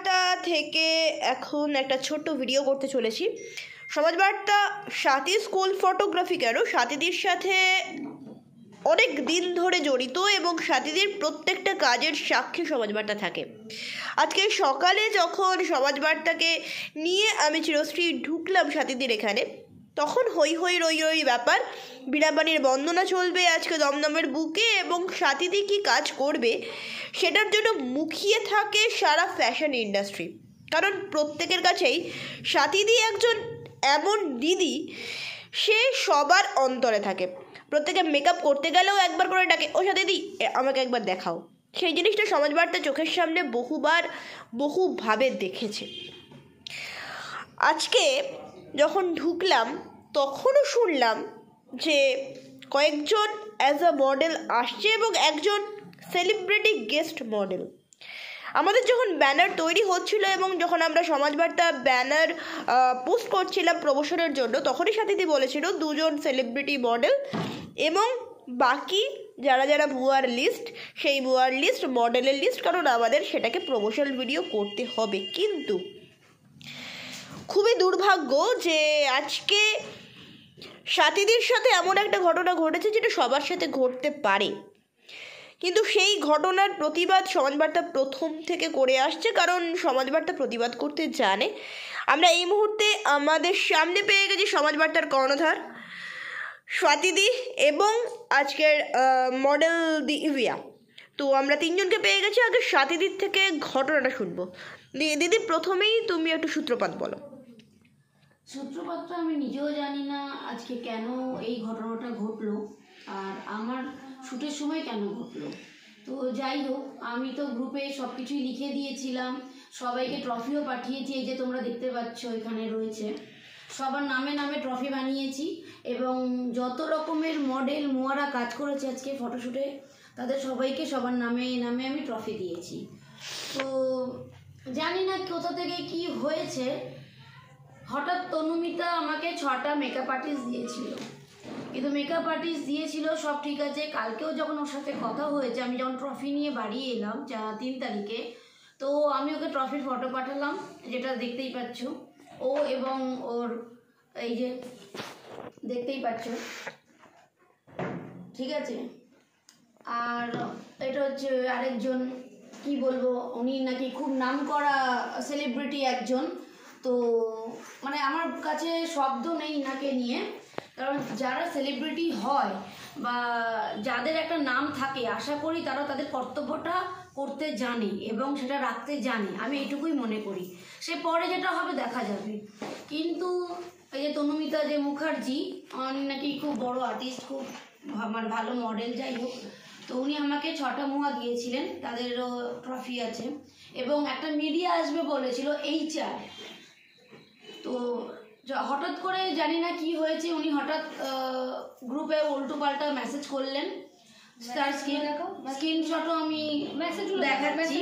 বার্তা থেকে এখন একটা ছোট্ট ভিডিও করতে চলেছি। সমাজ বার্তা স্বাতী স্কুল ফটোগ্রাফি কেন স্বাতীদির সাথে অনেক দিন ধরে জড়িত এবং স্বাতীদির প্রত্যেকটা কাজের সাক্ষী সমাজ বার্তা থাকে। আজকে সকালে যখন সমাজ বার্তাকে নিয়ে আমি চিরশ্রী ঢুকলাম স্বাতীদির এখানে, তখন হই হই রই রই ব্যাপার, বীণাপাণির বন্দনা চলবে আজকে দমদমের বুকে এবং স্বাতীদি কী কাজ করবে সেটার জন্য মুখিয়ে থাকে সারা ফ্যাশন ইন্ডাস্ট্রি। কারণ প্রত্যেকের কাছেই স্বাতীদি একজন এমন দিদি, সে সবার অন্তরে থাকে। প্রত্যেকে মেকআপ করতে গেলেও একবার করে ডাকে, ও স্বাতীদি আমাকে একবার দেখাও। সেই জিনিসটা সমাজ বার্তা চোখের সামনে বহুভাবে দেখেছে। আজকে যখন ঢুকলাম তখনও শুনলাম যে কয়েকজন অ্যাজ আ মডেল আসছে এবং একজন সেলিব্রিটি গেস্ট মডেল। আমাদের যখন ব্যানার তৈরি হচ্ছিল এবং যখন আমরা সমাজ বার্তা ব্যানার পোস্ট করছিলাম প্রমোশনের জন্য, তখনই স্বাতীদি বলেছিল দুজন সেলিব্রিটি মডেল এবং বাকি যারা ভুয়ার লিস্ট, সেই ভুয়ার লিস্ট মডেলের লিস্ট, কারণ আমাদের সেটাকে প্রমোশনাল ভিডিও করতে হবে। কিন্তু খুবই দুর্ভাগ্য যে আজকে স্বাতীদির সাথে এমন একটা ঘটনা ঘটেছে যেটা সবার সাথে ঘটতে পারে, কিন্তু সেই ঘটনার প্রতিবাদ সমাজ বার্তা প্রথম থেকে করে আসছে, কারণ সমাজ বার্তা প্রতিবাদ করতে জানে। আমরা এই মুহূর্তে আমাদের সামনে পেয়ে গেছি সমাজ বার্তার কর্ণধার স্বাতীদি এবং আজকের মডেল দিব্যা। তো আমরা তিনজনকে পেয়ে গেছি। আগে স্বাতীদির থেকে ঘটনাটা শুনবো। দিদি, প্রথমেই তুমি একটু সূত্রপাত বলো। সূত্রপাতটা আমি নিজেও জানি না আজকে কেন এই ঘটনাটা ঘটলো আর আমার শ্যুটের সময় কেন ঘটলো। তো যাই হোক, আমি তো গ্রুপে সব কিছুই লিখে দিয়েছিলাম, সবাইকে ট্রফিও পাঠিয়েছি। এই যে তোমরা দেখতে পাচ্ছ এখানে রয়েছে, সবার নামে নামে ট্রফি বানিয়েছি এবং যত রকমের মডেল মুয়ারা কাজ করেছে আজকে ফটোশ্যুটে তাদের সবাইকে সবার নামে নামে আমি ট্রফি দিয়েছি। তো জানি না কোথা থেকে কি হয়েছে, হঠাৎ তনুমিতা আমাকে 6টা মেকআপ আর্টিস্ট দিয়েছিল। কিন্তু মেকআপ আর্টিস্ট দিয়েছিল সব ঠিক আছে, কালকেও যখন ওর সাথে কথা হয়েছে, আমি যখন ট্রফি নিয়ে বাড়ি এলাম 3 তারিখে, তো আমি ওকে ট্রফির ফটো পাঠালাম, যেটা দেখতেই পাচ্ছ ও এবং ওর, এই যে দেখতেই পাচ্ছ, ঠিক আছে। আর এটা হচ্ছে আরেকজন, কি বলবো, উনি নাকি খুব নামকরা সেলিব্রিটি একজন। তো মানে আমার কাছে শব্দ নেই ইনাকে নিয়ে, কারণ যারা সেলিব্রিটি হয় বা যাদের একটা নাম থাকে, আশা করি তারা তাদের কর্তব্যটা করতে জানে এবং সেটা রাখতে জানে, আমি এইটুকুই মনে করি। সে পরে যেটা হবে দেখা যাবে। কিন্তু এই যে তনুমিতা যে মুখার্জি, উনি নাকি খুব বড় আর্টিস্ট, খুব মানে ভালো মডেল, যাই হোক। তো উনি আমাকে 6টা মুয়া দিয়েছিলেন, তাদেরও ট্রফি আছে এবং একটা মিডিয়া আসবে বলেছিল HR। তো হঠাৎ করে জানি না কি হয়েছে, উনি হঠাৎ গ্রুপে উল্টো পাল্টা মেসেজ করলেন। তার স্ক্রিনশটও আমি দেখাচ্ছি।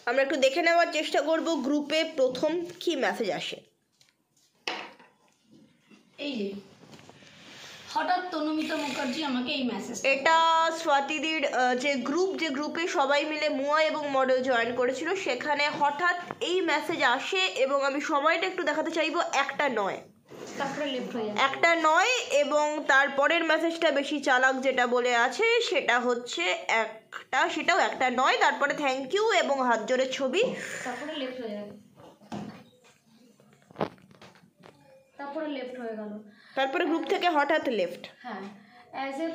আমরা একটু দেখে নেওয়ার চেষ্টা করব গ্রুপে প্রথম কি মেসেজ আসে। এই যে হঠাৎ তনুমিতা মুখার্জি আমাকে এই মেসেজ, এটা স্বাতীদির যে গ্রুপে সবাই মিলে মুয়া এবং মডেল জয়েন করেছিল, সেখানে হঠাৎ এই মেসেজ আসে এবং আমি সময়টা একটু দেখাতে চাইবো। একটা নয় এবং তারপরের মেসেজটা বেশি চালাক, যেটা বলে আছে সেটা হচ্ছে সেটাও একটা নয়, তারপরে থ্যাংক ইউ এবং হাত জোড়ের ছবি, তারপরে লেফট হয়ে গেল। তারপরে গ্রুপ থেকে হঠাৎ লেফট। হ্যাঁ, অ্যাজ এ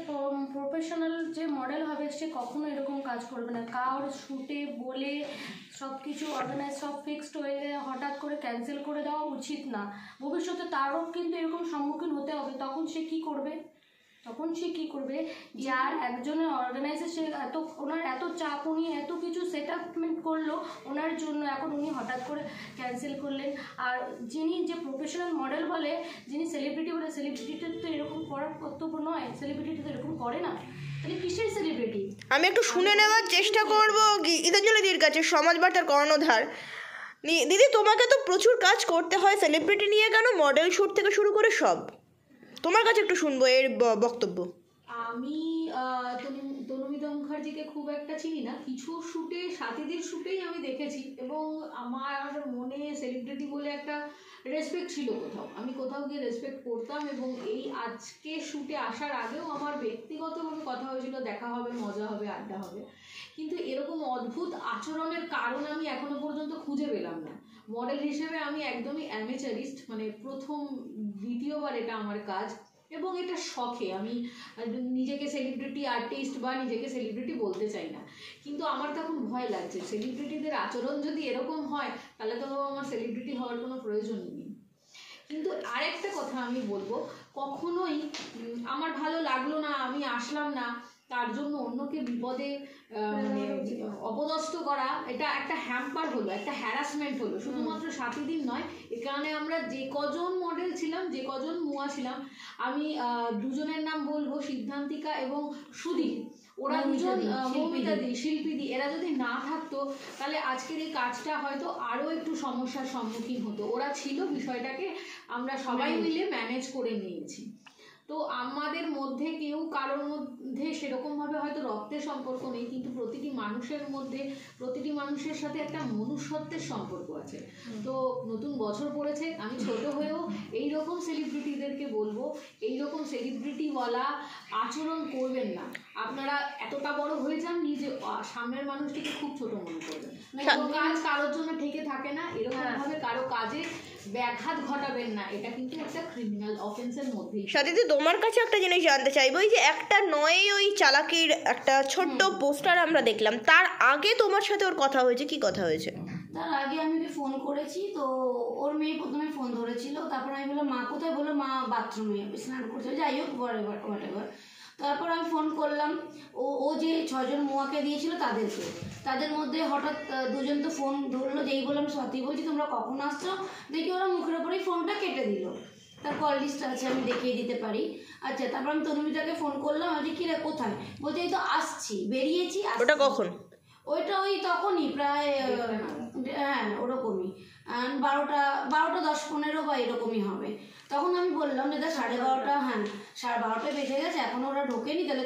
প্রফেশনাল যে মডেল হবে সে কখনো এরকম কাজ করবে না। কার শ্যুটে বলে সব কিছু অর্গানাইজ, সব ফিক্সড হয়ে হঠাৎ করে ক্যান্সেল করে দেওয়া উচিত না। ভবিষ্যতে তারও কিন্তু এরকম সম্মুখীন হতে হবে। তখন সে কি করবে? যার একজনের অর্গানাইজে সে ওনার এত চাপ, উনি এত কিছু সেট আপমেন্ট করলো ওনার জন্য, এখন উনি হঠাৎ করে ক্যান্সেল করলেন। আর যিনি যে প্রফেশনাল মডেল বলে, যিনি সেলিব্রিটি বলে, সেলিব্রিটির তো এরকম করার কর্তব্য নয়, সেলিব্রিটি তো এরকম করে না, তাহলে কিসের সেলিব্রিটি? আমি একটু শুনে নেওয়ার চেষ্টা করবো গীতাঞ্জলিদির কাছে, সমাজ বার্তার কর্ণধার। দিদি, তোমাকে তো প্রচুর কাজ করতে হয় সেলিব্রিটি নিয়ে, কেন মডেল শ্যুট থেকে শুরু করে সব, তোমার কাছে একটু শুনবো এর বক্তব্য। আমি তনুমিতা মুখার্জি ব্যানার্জিকে খুব একটা চিনি না, কিছু শ্যুটে স্বাতীদের শ্যুটেই আমি দেখেছি, এবং আমার মনে সেলিব্রিটি বলে একটা রেসপেক্ট ছিল, আমি কোথাও গিয়ে রেসপেক্ট করতাম, এবং এই আজকে শ্যুটে আসার আগেও আমার ব্যক্তিগতভাবে কথা হয়েছিল দেখা হবে, মজা হবে, আড্ডা হবে, কিন্তু এরকম অদ্ভুত আচরণের কারণ আমি এখনো পর্যন্ত খুঁজে পেলাম না। মডেল হিসেবে আমি একদমই অ্যামেচারিস্ট, মানে দ্বিতীয়বার এটা আমার কাজ, এবং এটা শখে, আমি নিজেকে সেলিব্রিটি আর্টিস্ট বা নিজেকে সেলিব্রিটি বলতে চাই না, কিন্তু আমার তখন ভয় লাগছে সেলিব্রিটিদের আচরণ যদি এরকম হয় তাহলে তো আমার সেলিব্রিটি হওয়ার কোনো প্রয়োজনই নেই। কিন্তু আরেকটা কথা আমি বলবো, কখনোই আমার ভালো লাগলো না, আমি আসলাম না, তার জন্য অন্যকে বিপদে মানে অপদস্থ করা, এটা একটা হ্যাম্পার হলো, একটা হ্যারাসমেন্ট হলো। শুধুমাত্র স্বাতীদিন নয়, এখানে আমরা যে কজন মডেল ছিলাম, যে কজন মুয়া ছিলাম, আমি দুজনের নাম বলবো, সিদ্ধান্তিকা এবং সুদীপ, ওরা দুজন মৌমিতাদি, শিল্পীদি, এরা যদি না থাকতো তাহলে আজকের এই কাজটা হয়তো আরও একটু সমস্যার সম্মুখীন হতো। ওরা ছিল, বিষয়টাকে আমরা সবাই মিলে ম্যানেজ করে নিয়েছি। তো আমাদের মধ্যে কেউ কারোর মধ্যে সেরকমভাবে হয়তো রক্তের সম্পর্ক নেই, কিন্তু প্রতিটি মানুষের মধ্যে, প্রতিটি মানুষের সাথে একটা মনুষ্যত্বের সম্পর্ক আছে। তো নতুন বছর পড়েছে, আমি ছোট হয়েও এইরকম সেলিব্রিটিদেরকে বলবো, এইরকম সেলিব্রিটিওয়ালা আচরণ করবেন না। আপনারা এতটা বড় হয়ে যান যে সামনের মানুষটিকে খুব ছোট মনে করবেন। কোনো কাজ কারোর জন্য ঠেকে থাকে না, এরকমভাবে কারো কাজে ব্যাঘাত ঘটাবেন না, এটা কিন্তু একটা ক্রিমিনাল অফেন্সের মধ্যেই। সাথীদি, তোমার কাছে একটা জিনিস জানতে চাইবো, ওই যে একটা নয় ওই চালাকির একটা ছোট্ট পোস্টার আমরা দেখলাম, তার আগে তোমার সাথে ওর কথা হয়েছে, কি কথা হয়েছে? তার আগে আমি ওকে ফোন করেছি, তো ওর মেয়ে প্রথমে ফোন ধরেছিল, তারপর আমি বললাম মা কোথায়, বললো মা বাথরুমে স্নান করছে, যাই হোক হোয়াট এভার। তারপর আমি ফোন করলাম, ও যে 6 জন মুয়াকে দিয়েছিল তাদেরকে, তাদের মধ্যে হঠাৎ দুজন তো ফোন ধরলো, যেই বললাম স্বাতী বলছি তোমরা কখন আসছো, দেখি ওরা মুখের ওপরেই ফোনটা কেটে দিল। তার কল লিস্ট আছে, আমি দেখিয়ে দিতে পারি। আচ্ছা, তারপর আমি তনুমিতাকে ফোন করলাম, আমি কি রে কোথায়, বলছে এই তো আসছি, বেরিয়েছি। ওটা কখন? ওইটা ওই তখনই প্রায় হ্যাঁ ওরকমই 12টা 10-15 বা এরকমই হবে। তখন আমি বললাম যে 12:30, হ্যাঁ 12:30 বেজে গেছে, এখনো ওরা ঢোকেনি, তাহলে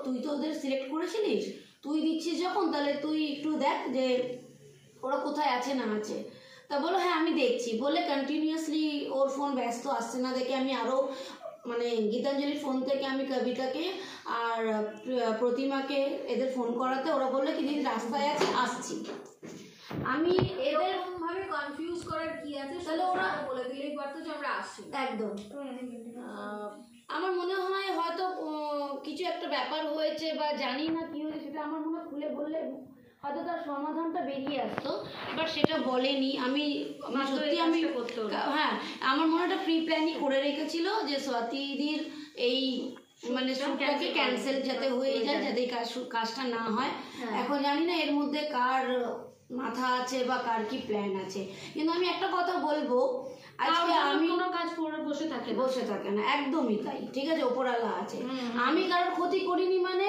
তুই তো ওদের সিলেক্ট করেছিলিস, তুই দিচ্ছিস যখন, তাহলে তুই একটু দেখ যে ওরা কোথায় আছে না আছে। তা বলো হ্যাঁ আমি দেখছি বলে কন্টিনিউয়াসলি ওর ফোন ব্যস্ত, আসছে না দেখে আমি আরও মানে গীতাঞ্জলির ফোন থেকে আমি কবিতাকে আর প্রতিমাকে এদের ফোন করাতে, ওরা বললো কি দিদি রাস্তায় আছে, আসছি। আমি এদের ভাবে কনফিউজ করার কি আছে, তাহলে ওরা বলে দিলেই পারতো যে আমরা আসছি। একদম আমার মনে হয় হয়তো কিছু একটা ব্যাপার হয়েছে বা জানি না কি হয়েছে, সেটা আমার মনে হয় খুলে বললে হয়তো তার সমাধানটা বেরিয়ে আসতো, বাট সেটা বলেনি। আমি সত্যি আমি হ্যাঁ আমার মনে একটা প্রি প্ল্যানই করে রেখেছিল যে স্বাতীদির এই মানে শ্যুটটাকে ক্যান্সেল যাতে হয়ে যায়, যাতে কাজটা না হয়। এখন জানি না এর মধ্যে কার মাথা আছে বা কার কি প্ল্যান আছে, কিন্তু আমি একটা কথা বলবো, আজকে আমি কোনো কাজ করে বসে থাকে না, একদমই তাই, ঠিক আছে, ওপরওয়ালা আছে। আমি কারোর ক্ষতি করিনি মানে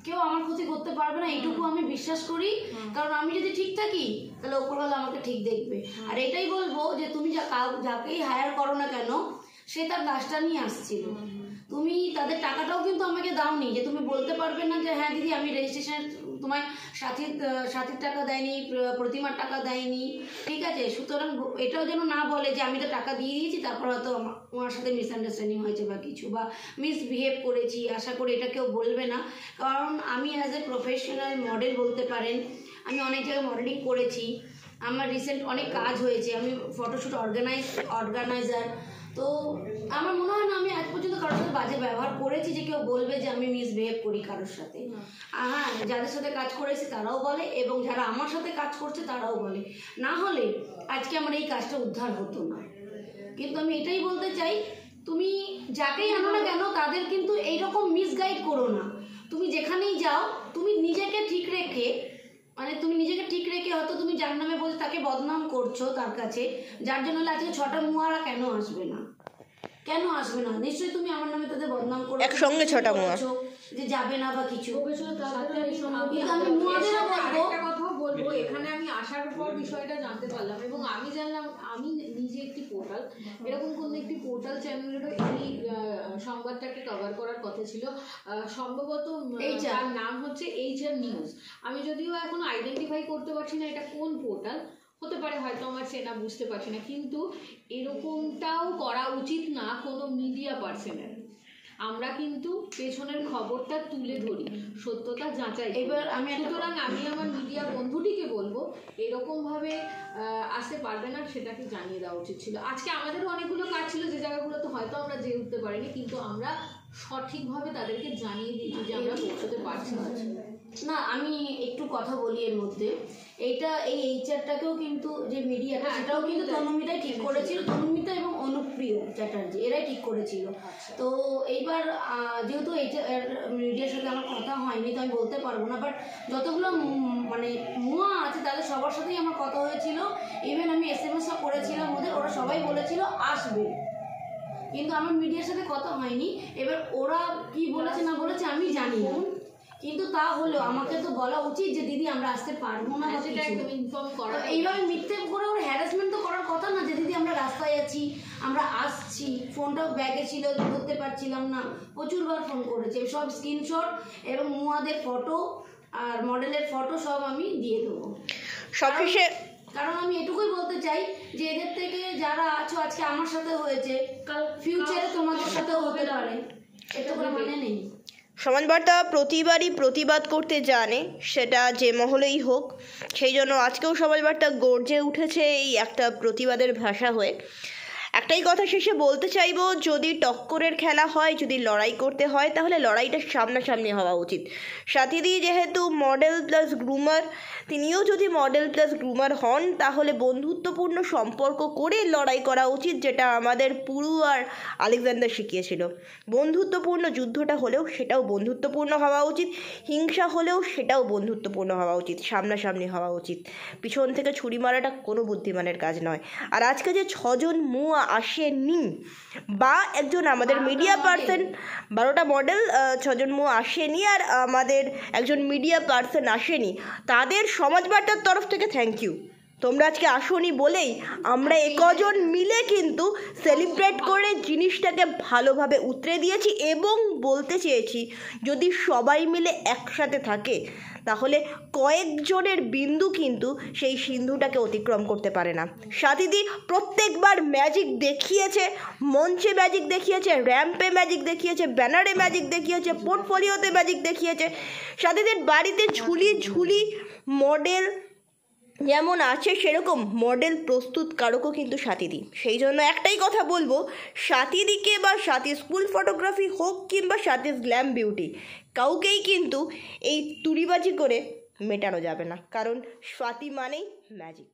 কেউ আমার ক্ষতি করতে পারবে না, এইটুকু আমি বিশ্বাস করি, কারণ আমি যদি ঠিক থাকি তাহলে ওপরওয়ালা আমাকে ঠিক দেখবে। আর এটাই বলবো যে তুমি যাকেই হায়ার করো না কেন, সে তার কাজটা নিয়ে আসছিল, তুমি তাদের টাকাটাও কিন্তু আমাকে দাওনি যে তুমি বলতে পারবে না যে হ্যাঁ দিদি আমি রেজিস্ট্রেশন তোমায় সাথীর টাকা দেয়নি, প্রতিমার টাকা দেয়নি, ঠিক আছে। সুতরাং এটাও যেন না বলে যে আমি তো টাকা দিয়ে দিয়েছি, তারপর হয়তো ওনার সাথে মিসআন্ডারস্ট্যান্ডিং হয়েছে বা কিছু, বা মিসবিহেভ করেছি, আশা করি এটা কেউ বলবে না। কারণ আমি অ্যাজ এ প্রফেশনাল মডেল বলতে পারেন, আমি অনেক জায়গায় মডেলিং করেছি, আমার রিসেন্ট অনেক কাজ হয়েছে, আমি ফটোশ্যুট অর্গানাইজার। তো আমার মনে হয় না আমি আজ পর্যন্ত কারোর সাথে বাজে ব্যবহার করেছি যে কেউ বলবে যে আমি মিসবিহেভ করি কারোর সাথে। হ্যাঁ, যাদের সাথে কাজ করেছি তারাও বলে, এবং যারা আমার সাথে কাজ করছে তারাও বলে, না হলে আজকে আমার এই কাজটা উদ্ধার হতো না। কিন্তু আমি এটাই বলতে চাই, তুমি যাকেই আনো না কেন তাদের কিন্তু এইরকম মিসগাইড করো না। তুমি যেখানেই যাও তুমি নিজেকে ঠিক রেখে, মানে তুমি নিজেকে ঠিক রেখে হয়তো তুমি যার নামে বলছো তাকে বদনাম করছো তার কাছে, যার জন্য আজকে 6টা মুয়ারা কেন আসবে না, নিশ্চয়ই তুমি আমার নামে তাদের বদনাম করছো, একসঙ্গে 6টা মুয়া যে যাবে না বা কিছু। কথাও বলবো, এখানে আমি আসার পর বিষয়টা জানতে পারলাম, এবং আমি জানলাম, আমি যে একটি পোর্টাল, এরকম কোনো একটি পোর্টাল চ্যানেলেরও এই সংবাদটাকে কভার করার কথা ছিল। সম্ভবত তার নাম হচ্ছে HR নিউজ। আমি যদিও এখন আইডেন্টিফাই করতে পারছি না এটা কোন পোর্টাল, হতে পারে হয়তো আমার চেনা, বুঝতে পারছি না, কিন্তু এরকমটাও করা উচিত না কোনো মিডিয়া পার্সনের। আমরা কিন্তু পেছনের খবরটা তুলে ধরি, সত্যতা যাচাই। এবার সুতরাং আমি আমার মিডিয়া বন্ধুটিকে বলবো এরকমভাবে আসতে পারবে না, সেটাকে জানিয়ে দেওয়া উচিত ছিল। আজকে আমাদেরও অনেকগুলো কাজ ছিল যে জায়গাগুলোতে হয়তো আমরা যেয়ে উঠতে পারিনি, কিন্তু আমরা সঠিকভাবে তাদেরকে জানিয়ে দিয়েছি যে আমরা পৌঁছতে পারছি না। আমি একটু কথা বলি এর মধ্যে, এইটা এই HR-টাকেও কিন্তু যে মিডিয়াটা সেটাও কিন্তু তনুমিতাই ঠিক করেছিল, তনুমিতা এবং অনুপ্রিয় চ্যাটার্জি এরাই ঠিক করেছিল। তো এইবার যেহেতু মিডিয়ার সাথে আমার কথা হয়নি তো আমি বলতে পারবো না, বাট যতগুলো মানে মুয়া আছে তাদের সবার সাথেই আমার কথা হয়েছিল। ইভেন আমি SMS-ও করেছিলাম ওদের, ওরা সবাই বলেছিল আসবে, কিন্তু আমার মিডিয়ার সাথে কথা হয়নি। এবার ওরা কি বলেছে না বলেছে আমি জানি না, কিন্তু তা হলেও আমাকে তো বলা উচিত যে দিদি আমরা আসতে পারবো না, এইভাবে মিথ্যে করে ওর হ্যারাসমেন্ট তো করার কথা না যে দিদি আমরা রাস্তায় আছি, আমরা আসছি, ফোনটাও ব্যাগে ছিল ধরতে পারছিলাম না, প্রচুরবার ফোন করেছে। সব স্ক্রিনশট এবং মুয়াদের ফটো আর মডেলের ফটো সব আমি দিয়ে দেবো। সবশেষে কারণ আমি এটুকুই বলতে চাই যে এদের থেকে যারা আছো আজকে আমার সাথে হয়েছে, কাল ফিউচারে তোমাদের সাথেও হতে পারে, এটা কোনো মানে নেই। সমাজবার্তা প্রতিবারই প্রতিবাদ করতে জানে, সেটা যে মহলেই হোক। সেই জন্য আজকেও সমাজবার্তা গর্জে উঠেছে এই একটা প্রতিবাদের ভাষা হয়ে। একটাই কথা শেষে বলতে চাইবো, যদি টক্করের খেলা হয়, যদি লড়াই করতে হয়, তাহলে লড়াইটা সামনাসামনি হওয়া উচিত। সাথীদি যেহেতু মডেল প্লাস গ্রুমার, তিনিও যদি মডেল প্লাস গ্রুমার হন তাহলে বন্ধুত্বপূর্ণ সম্পর্ক করে লড়াই করা উচিত, যেটা আমাদের পুরু আর আলেকজান্ডার শিখিয়েছিল। বন্ধুত্বপূর্ণ যুদ্ধটা হলেও সেটাও বন্ধুত্বপূর্ণ হওয়া উচিত, হিংসা হলেও সেটাও বন্ধুত্বপূর্ণ হওয়া উচিত, সামনাসামনি হওয়া উচিত। পিছন থেকে ছুরি মারাটা কোনো বুদ্ধিমানের কাজ নয়। আর আজকে যে 6 জন মুয়া আসেনি বা একজন আমাদের মিডিয়া পার্সন, 12টা মডেল 6 জন মুয়া আসেনি আর আমাদের একজন মিডিয়া পার্সন আসেনি, তাদের সমাজবার্তার তরফ থেকে থ্যাংক ইউ। তোমরা আজকে আসোনি বলেই আমরা একজন মিলে কিন্তু সেলিব্রেট করে জিনিসটাকে ভালোভাবে উতরে দিয়েছি এবং বলতে চেয়েছি যদি সবাই মিলে একসাথে থাকে তাহলে কয়েকজনের বিন্দু কিন্তু সেই সিন্ধুটাকে অতিক্রম করতে পারে না। সাথীদি প্রত্যেকবার ম্যাজিক দেখিয়েছে, মঞ্চে ম্যাজিক দেখিয়েছে, র্যাম্পে ম্যাজিক দেখিয়েছে, ব্যানারে ম্যাজিক দেখিয়েছে, পোর্টফোলিওতে ম্যাজিক দেখিয়েছে। সাথীদের বাড়িতে ঝুলি ঝুলি মডেল যেমন আছে সেরকম মডেল প্রস্তুতকারকও কিন্তু সাথীদি। সেই জন্য একটাই কথা বলবো, সাথীদিকে বা সাথী স্কুল ফটোগ্রাফি হোক কিংবা সাথী গ্ল্যাম বিউটি, কাউকেই কিন্তু এই তুড়িবাজি করে মেটানো যাবে না, কারণ স্বাতী মানেই ম্যাজিক।